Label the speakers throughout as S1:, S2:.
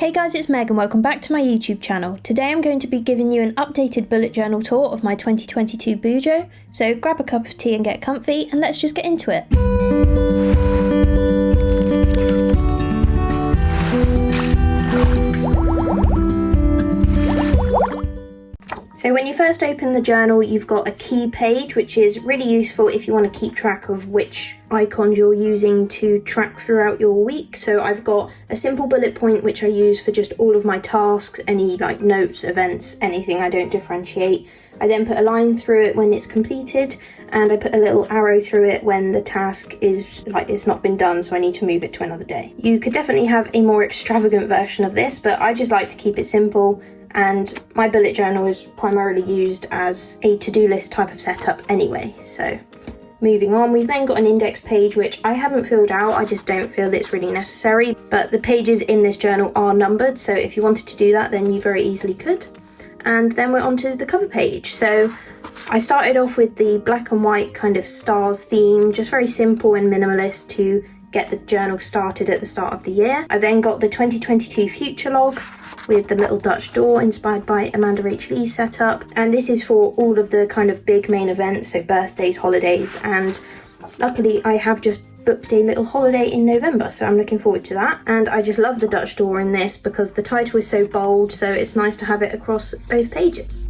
S1: Hey guys, it's Meg and welcome back to my YouTube channel. Today I'm going to be giving you an updated bullet journal tour of my 2022 Bujo, so grab a cup of tea and get comfy and let's just get into it. So when you first open the journal, you've got a key page, which is really useful if you want to keep track of which icons you're using to track throughout your week. So I've got a simple bullet point, which I use for just all of my tasks, any like notes, events, anything. I don't differentiate. I then put a line through it when it's completed, and I put a little arrow through it when the task is like it's not been done, so I need to move it to another day. You could definitely have a more extravagant version of this, but I just like to keep it simple. And my bullet journal is primarily used as a to-do list type of setup anyway. So moving on, we've then got an index page, which I haven't filled out. I just don't feel it's really necessary. But the pages in this journal are numbered, so if you wanted to do that, then you very easily could. And then we're onto the cover page. So I started off with the black and white kind of stars theme, just very simple and minimalist to get the journal started at the start of the year. I then got the 2022 future log with the little Dutch door inspired by Amanda Rachel Lee's setup, and this is for all of the kind of big main events, so birthdays, holidays, and luckily I have just booked a little holiday in November, so I'm looking forward to that. And I just love the Dutch door in this because the title is so bold, so it's nice to have it across both pages.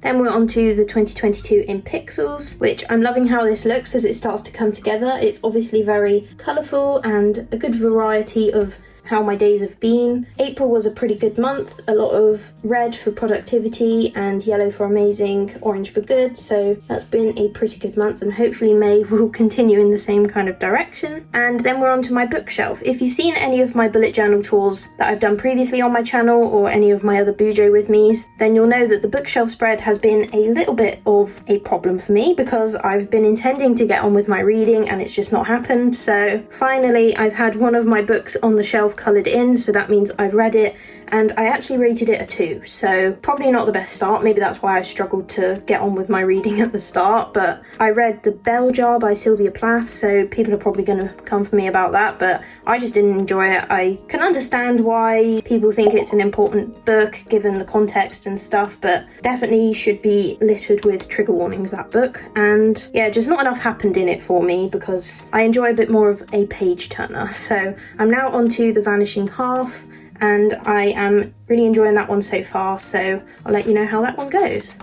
S1: Then we're on to the 2022 in pixels, which I'm loving how this looks as it starts to come together. It's obviously very colourful and a good variety of how my days have been. April was a pretty good month, a lot of red for productivity and yellow for amazing, orange for good, so that's been a pretty good month, and hopefully May will continue in the same kind of direction. And then we're on to my bookshelf. If you've seen any of my bullet journal tours that I've done previously on my channel or any of my other Bujo with me's, then you'll know that the bookshelf spread has been a little bit of a problem for me because I've been intending to get on with my reading and it's just not happened. So finally I've had one of my books on the shelf coloured in, so that means I've read it, and I actually rated it a 2, so probably not the best start. Maybe that's why I struggled to get on with my reading at the start. But I read The Bell Jar by Sylvia Plath, so people are probably going to come for me about that, but I just didn't enjoy it. I can understand why people think it's an important book given the context and stuff, but definitely should be littered with trigger warnings, that book. And yeah, just not enough happened in it for me because I enjoy a bit more of a page turner. So I'm now on to The Vanishing Half, and I am really enjoying that one so far, so I'll let you know how that one goes.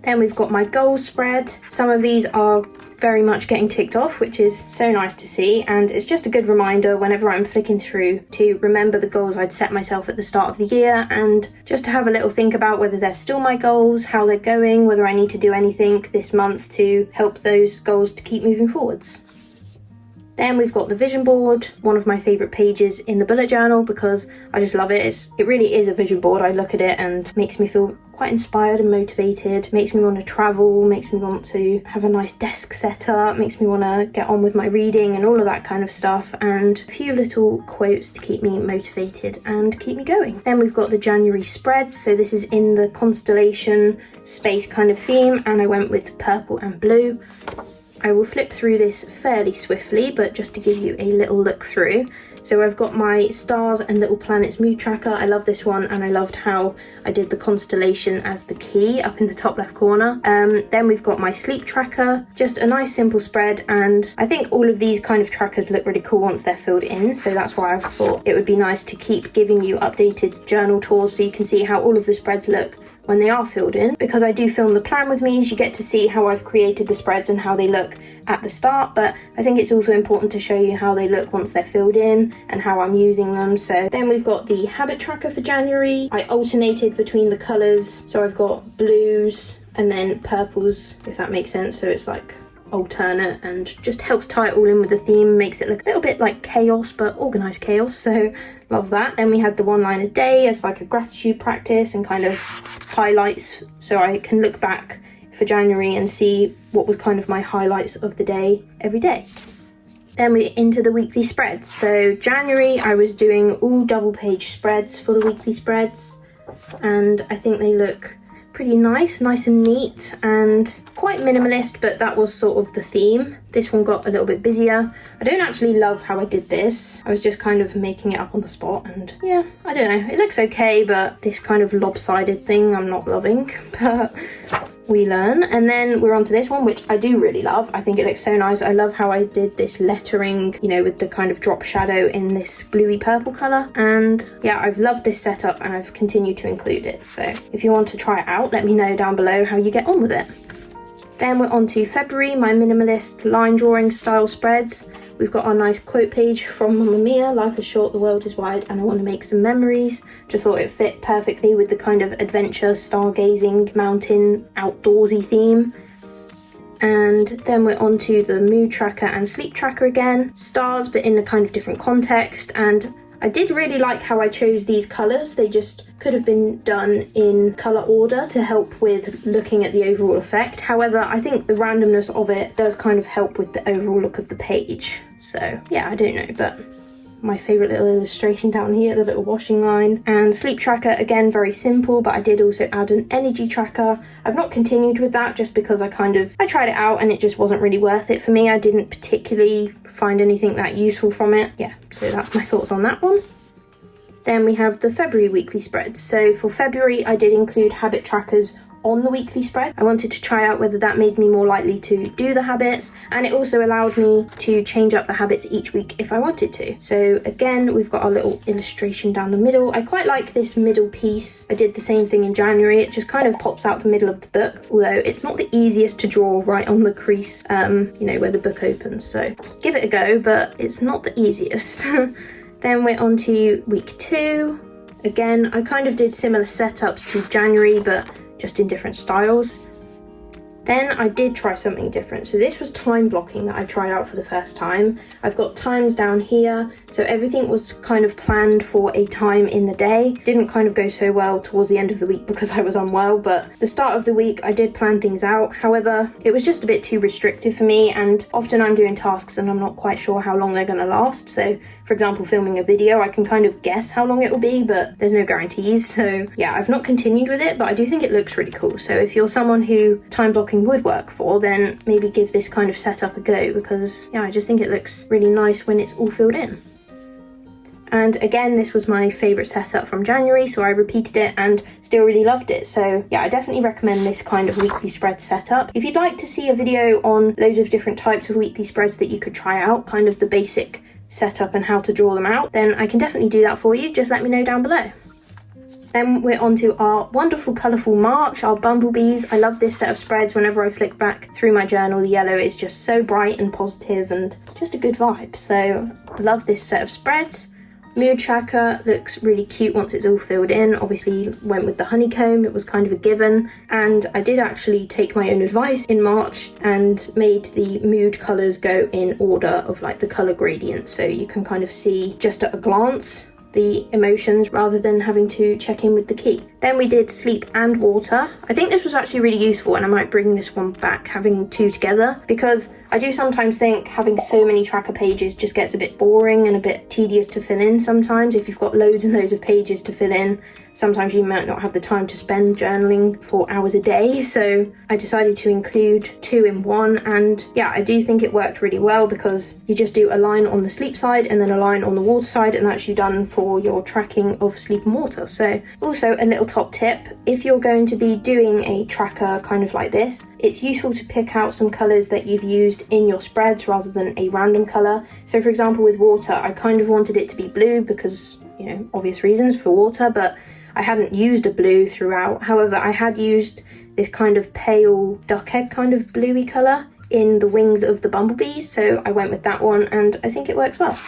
S1: Then we've got my goals spread. Some of these are very much getting ticked off, which is so nice to see, and it's just a good reminder whenever I'm flicking through to remember the goals I'd set myself at the start of the year, and just to have a little think about whether they're still my goals, how they're going, whether I need to do anything this month to help those goals to keep moving forwards. Then we've got the vision board, one of my favourite pages in the bullet journal because I just love it. It really is a vision board. I look at it and it makes me feel quite inspired and motivated, makes me want to travel, makes me want to have a nice desk set up, makes me want to get on with my reading and all of that kind of stuff, and a few little quotes to keep me motivated and keep me going. Then we've got the January spreads, so this is in the constellation space kind of theme, and I went with purple and blue. I will flip through this fairly swiftly, but just to give you a little look through. So I've got my stars and little planets mood tracker. I love this one, and I loved how I did the constellation as the key up in the top left corner. Then we've got my sleep tracker, just a nice simple spread, and I think all of these kind of trackers look really cool once they're filled in, so that's why I thought it would be nice to keep giving you updated journal tours so you can see how all of the spreads look when they are filled in. Because I do film the plan with me, you get to see how I've created the spreads and how they look at the start, but I think it's also important to show you how they look once they're filled in and how I'm using them. So then we've got the habit tracker for January. I alternated between the colours, so I've got blues and then purples, if that makes sense, so it's like alternate and just helps tie it all in with the theme, makes it look a little bit like chaos, but organised chaos, so love that. Then we had the one line a day as like a gratitude practice and kind of highlights, so I can look back for January and see what was kind of my highlights of the day every day. Then we're into the weekly spreads. So January I was doing all double page spreads for the weekly spreads, and I think they look pretty nice and neat and quite minimalist, but that was sort of the theme. This one got a little bit busier. I don't actually love how I did this. I was just kind of making it up on the spot, and yeah, I don't know. It looks okay, but this kind of lopsided thing I'm not loving, but we learn. And then we're on to this one, which I do really love. I think it looks so nice. I love how I did this lettering, you know, with the kind of drop shadow in this bluey purple colour. And yeah, I've loved this setup and I've continued to include it. So if you want to try it out, let me know down below how you get on with it. Then we're on to February, my minimalist line drawing style spreads. We've got our nice quote page from Mamma Mia, life is short, the world is wide, and I want to make some memories. Just thought it fit perfectly with the kind of adventure, stargazing, mountain, outdoorsy theme. And then we're on to the mood tracker and sleep tracker again. Stars, but in a kind of different context. And I did really like how I chose these colours. They just could have been done in colour order to help with looking at the overall effect. However, I think the randomness of it does kind of help with the overall look of the page. So yeah, I don't know, but my favourite little illustration down here, the little washing line. And sleep tracker, again, very simple, but I did also add an energy tracker. I've not continued with that just because I tried it out and it just wasn't really worth it for me. I didn't particularly find anything that useful from it. Yeah, so that's my thoughts on that one. Then we have the February weekly spreads. So for February, I did include habit trackers on the weekly spread. I wanted to try out whether that made me more likely to do the habits, and it also allowed me to change up the habits each week if I wanted to. So again, we've got our little illustration down the middle. I quite like this middle piece. I did the same thing in January. It just kind of pops out the middle of the book, although it's not the easiest to draw right on the crease, you know, where the book opens. So give it a go, but it's not the easiest. Then we're on to week 2. Again, I kind of did similar setups to January, but just in different styles. Then I did try something different. So this was time blocking that I tried out for the first time. I've got times down here. So everything was kind of planned for a time in the day. Didn't kind of go so well towards the end of the week because I was unwell, but the start of the week I did plan things out. However, it was just a bit too restrictive for me, and often I'm doing tasks and I'm not quite sure how long they're going to last. So for example, filming a video, I can kind of guess how long it will be, but there's no guarantees. So yeah, I've not continued with it, but I do think it looks really cool. So if you're someone who time blocking would work for, then maybe give this kind of setup a go, because yeah, I just think it looks really nice when it's all filled in. And again, this was my favourite setup from January, so I repeated it and still really loved it. So yeah, I definitely recommend this kind of weekly spread setup. If you'd like to see a video on loads of different types of weekly spreads that you could try out, kind of the basic setup and how to draw them out, then I can definitely do that for you. Just let me know down below. Then we're on to our wonderful colourful March, our bumblebees. I love this set of spreads. Whenever I flick back through my journal, the yellow is just so bright and positive and just a good vibe. So I love this set of spreads. Mood tracker looks really cute once it's all filled in. Obviously went with the honeycomb, it was kind of a given. And I did actually take my own advice in March and made the mood colours go in order of like the colour gradient. So you can kind of see just at a glance the emotions rather than having to check in with the key. Then we did sleep and water. I think this was actually really useful, and I might bring this one back, having two together, because I do sometimes think having so many tracker pages just gets a bit boring and a bit tedious to fill in sometimes. If you've got loads and loads of pages to fill in, sometimes you might not have the time to spend journaling for hours a day. So I decided to include 2 in 1, and yeah, I do think it worked really well, because you just do a line on the sleep side and then a line on the water side, and that's you done for your tracking of sleep and water. So also a little top tip, if you're going to be doing a tracker kind of like this, it's useful to pick out some colours that you've used in your spreads rather than a random colour. So for example, with water, I kind of wanted it to be blue because, you know, obvious reasons for water, but I hadn't used a blue throughout. However, I had used this kind of pale duck egg kind of bluey colour in the wings of the bumblebees, so I went with that one and I think it works well.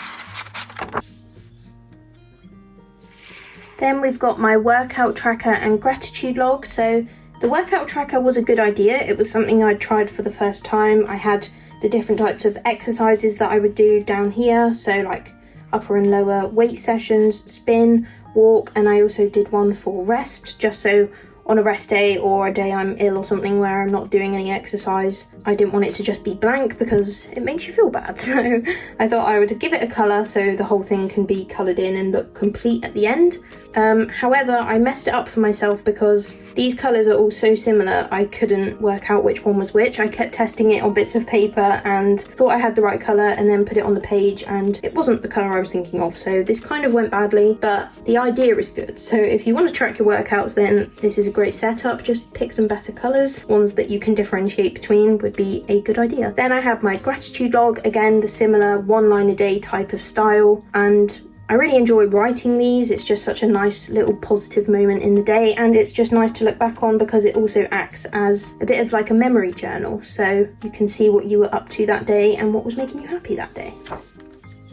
S1: Then we've got my workout tracker and gratitude log. So the workout tracker was a good idea. It was something I'd tried for the first time. I had the different types of exercises that I would do down here. So like upper and lower weight sessions, spin, walk, and I also did one for rest, just so on a rest day or a day I'm ill or something where I'm not doing any exercise, I didn't want it to just be blank because it makes you feel bad. So I thought I would give it a colour so the whole thing can be coloured in and look complete at the end. However, I messed it up for myself because these colours are all so similar, I couldn't work out which one was which. I kept testing it on bits of paper and thought I had the right colour and then put it on the page and it wasn't the colour I was thinking of. So this kind of went badly, but the idea is good. So if you want to track your workouts, then this is a great setup. Just pick some better colours. Ones that you can differentiate between would be a good idea. Then I have my gratitude log, again, the similar 1 line a day type of style, and I really enjoy writing these. It's just such a nice little positive moment in the day, and it's just nice to look back on because it also acts as a bit of like a memory journal, so you can see what you were up to that day and what was making you happy that day.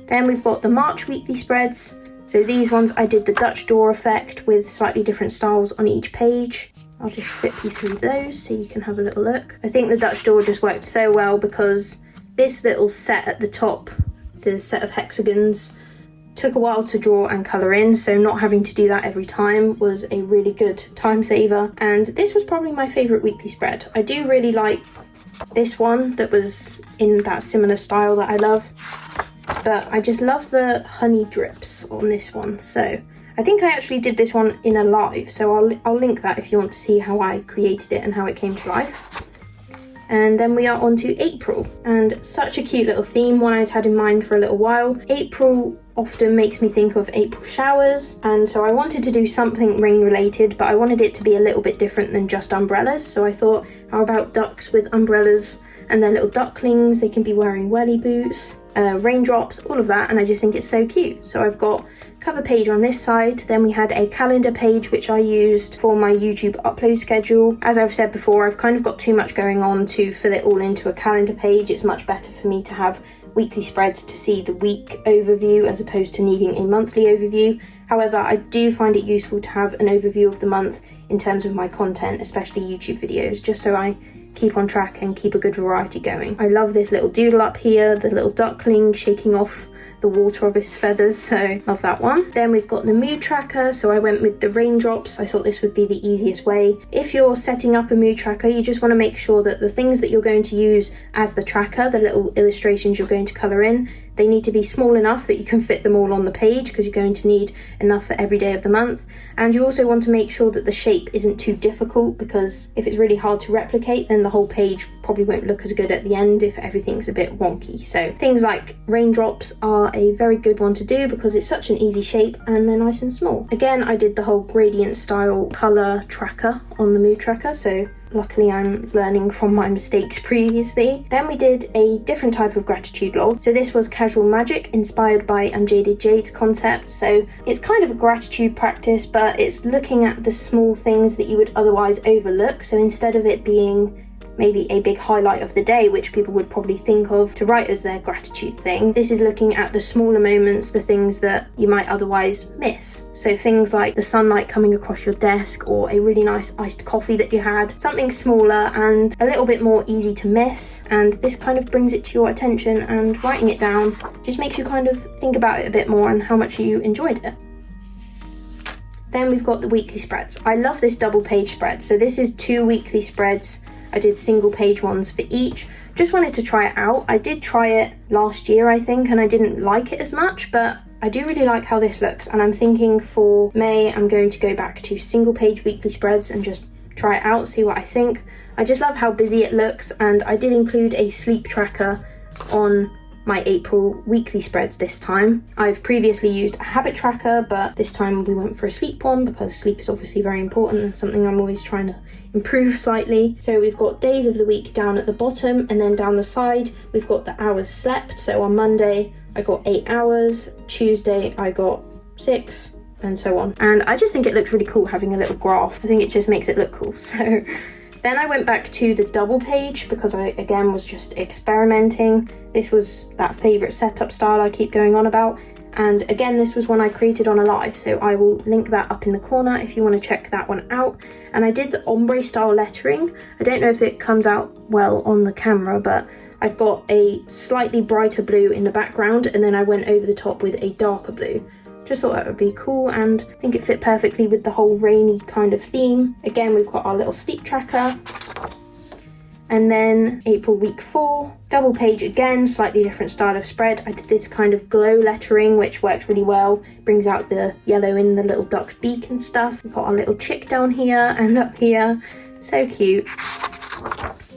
S1: Then we've got the March weekly spreads. So these ones I did the Dutch door effect with slightly different styles on each page. I'll just flip you through those so you can have a little look. I think the Dutch door just worked so well because this little set at the top, the set of hexagons, took a while to draw and colour in, so not having to do that every time was a really good time saver. And this was probably my favourite weekly spread. I do really like this one that was in that similar style that I love, but I just love the honey drips on this one. So I think I actually did this one in a live, so I'll link that if you want to see how I created it and how it came to life. And then we are on to April, and such a cute little theme, one I'd had in mind for a little while. April often makes me think of April showers, and so I wanted to do something rain related, but I wanted it to be a little bit different than just umbrellas. So I thought, how about ducks with umbrellas and their little ducklings? They can be wearing welly boots, raindrops, all of that, and I just think it's so cute. So I've got cover page on this side, then we had a calendar page which I used for my YouTube upload schedule. As I've said before, I've kind of got too much going on to fill it all into a calendar page. It's much better for me to have weekly spreads to see the week overview as opposed to needing a monthly overview. However, I do find it useful to have an overview of the month in terms of my content, especially YouTube videos, just so I keep on track and keep a good variety going. I love this little doodle up here, the little duckling shaking off the water of his feathers, so love that one. Then we've got the mood tracker, so I went with the raindrops. I thought this would be the easiest way. If you're setting up a mood tracker, you just want to make sure that the things that you're going to use as the tracker, the little illustrations you're going to colour in, they need to be small enough that you can fit them all on the page because you're going to need enough for every day of the month. And you also want to make sure that the shape isn't too difficult, because if it's really hard to replicate, then the whole page probably won't look as good at the end if everything's a bit wonky. So things like raindrops are a very good one to do because it's such an easy shape and they're nice and small. Again, I did the whole gradient style colour tracker on the mood tracker, so luckily I'm learning from my mistakes previously. Then we did a different type of gratitude log. So this was casual magic inspired by Unjaded Jade's concept. So it's kind of a gratitude practice, but it's looking at the small things that you would otherwise overlook. So instead of it being maybe a big highlight of the day, which people would probably think of to write as their gratitude thing, this is looking at the smaller moments, the things that you might otherwise miss. So things like the sunlight coming across your desk, or a really nice iced coffee that you had, something smaller and a little bit more easy to miss. And this kind of brings it to your attention, and writing it down just makes you kind of think about it a bit more and how much you enjoyed it. Then we've got the weekly spreads. I love this double page spread. So this is 2 weekly spreads. I did single page ones for each. Just wanted to try it out. I did try it last year, I think, and I didn't like it as much, but I do really like how this looks. And I'm thinking for May, I'm going to go back to single page weekly spreads and just try it out, see what I think. I just love how busy it looks, and I did include a sleep tracker on my April weekly spreads this time. I've previously used a habit tracker, but this time we went for a sleep one because sleep is obviously very important and something I'm always trying to improve slightly. So we've got days of the week down at the bottom, and then down the side we've got the hours slept. So on Monday I got 8 hours, Tuesday I got 6, and so on. And I just think it looks really cool having a little graph. I think it just makes it look cool. So then I went back to the double page because I, again, was just experimenting. This was that favourite setup style I keep going on about. And again, this was one I created on a live, so I will link that up in the corner if you want to check that one out. And I did the ombre style lettering. I don't know if it comes out well on the camera, but I've got a slightly brighter blue in the background, and then I went over the top with a darker blue. Just thought that would be cool, and I think it fit perfectly with the whole rainy kind of theme. Again, we've got our little sleep tracker. And then April week 4, double page again, slightly different style of spread. I did this kind of glow lettering, which works really well, brings out the yellow in the little duck's beak and stuff. We've got our little chick down here and up here, so cute.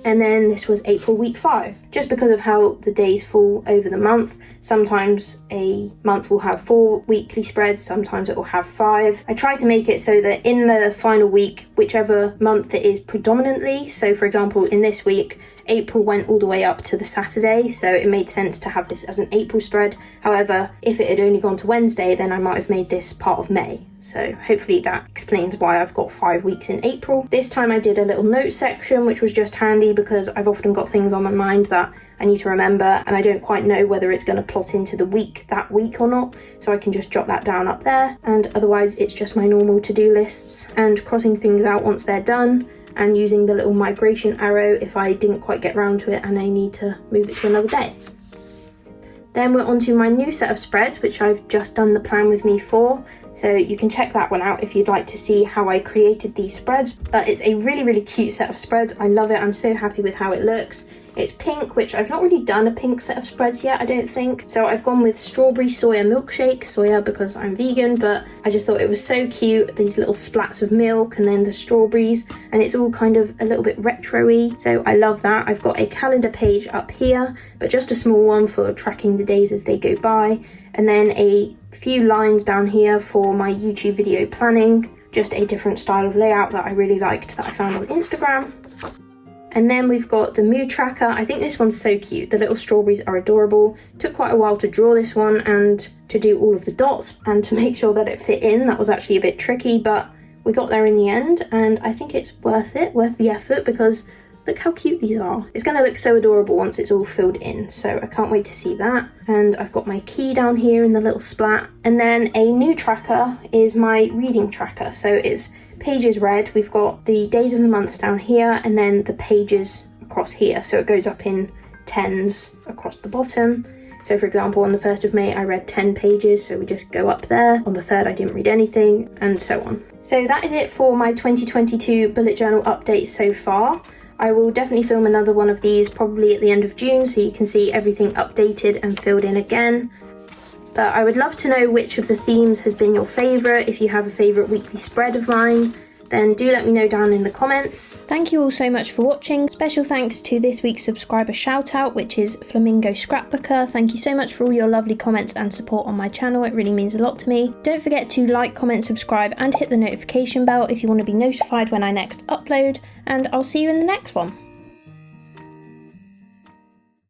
S1: And then this was April week 5. Just because of how the days fall over the month, sometimes a month will have 4 weekly spreads, sometimes it will have 5. I try to make it so that in the final week, whichever month it is predominantly, so for example in this week, April went all the way up to the Saturday, so it made sense to have this as an April spread. However, if it had only gone to Wednesday, then I might have made this part of May. So hopefully that explains why I've got 5 weeks in April. This time I did a little note section, which was just handy because I've often got things on my mind that I need to remember and I don't quite know whether it's going to plot into the week that week or not. So I can just jot that down up there, and otherwise it's just my normal to-do lists and crossing things out once they're done, and using the little migration arrow if I didn't quite get round to it and I need to move it to another day. Then we're on to my new set of spreads, which I've just done the plan with me for. So you can check that one out if you'd like to see how I created these spreads. But it's a really, really cute set of spreads. I love it. I'm so happy with how it looks. It's pink, which I've not really done a pink set of spreads yet, I don't think. So I've gone with strawberry soya milkshake, soya because I'm vegan, but I just thought it was so cute. These little splats of milk and then the strawberries, and it's all kind of a little bit retro-y. So I love that. I've got a calendar page up here, but just a small one for tracking the days as they go by. And then a few lines down here for my YouTube video planning, just a different style of layout that I really liked that I found on Instagram. And then we've got the mood tracker. I think this one's so cute. The little strawberries are adorable. Took quite a while to draw this one and to do all of the dots and to make sure that it fit in. That was actually a bit tricky, but we got there in the end, and I think it's worth it, worth the effort, because look how cute these are. It's going to look so adorable once it's all filled in, so I can't wait to see that. And I've got my key down here in the little splat. And then a new tracker is my reading tracker. So it's pages read. We've got the days of the month down here and then the pages across here. So it goes up in 10s across the bottom. So for example, on the 1st of May, I read 10 pages, so we just go up there. On the 3rd, I didn't read anything, and so on. So that is it for my 2022 bullet journal updates so far. I will definitely film another one of these probably at the end of June, so you can see everything updated and filled in again. But I would love to know which of the themes has been your favourite. If you have a favourite weekly spread of mine, then do let me know down in the comments. Thank you all so much for watching. Special thanks to this week's subscriber shout out, which is Flamingo Scrapbooker. Thank you so much for all your lovely comments and support on my channel. It really means a lot to me. Don't forget to like, comment, subscribe and hit the notification bell if you want to be notified when I next upload, and I'll see you in the next one.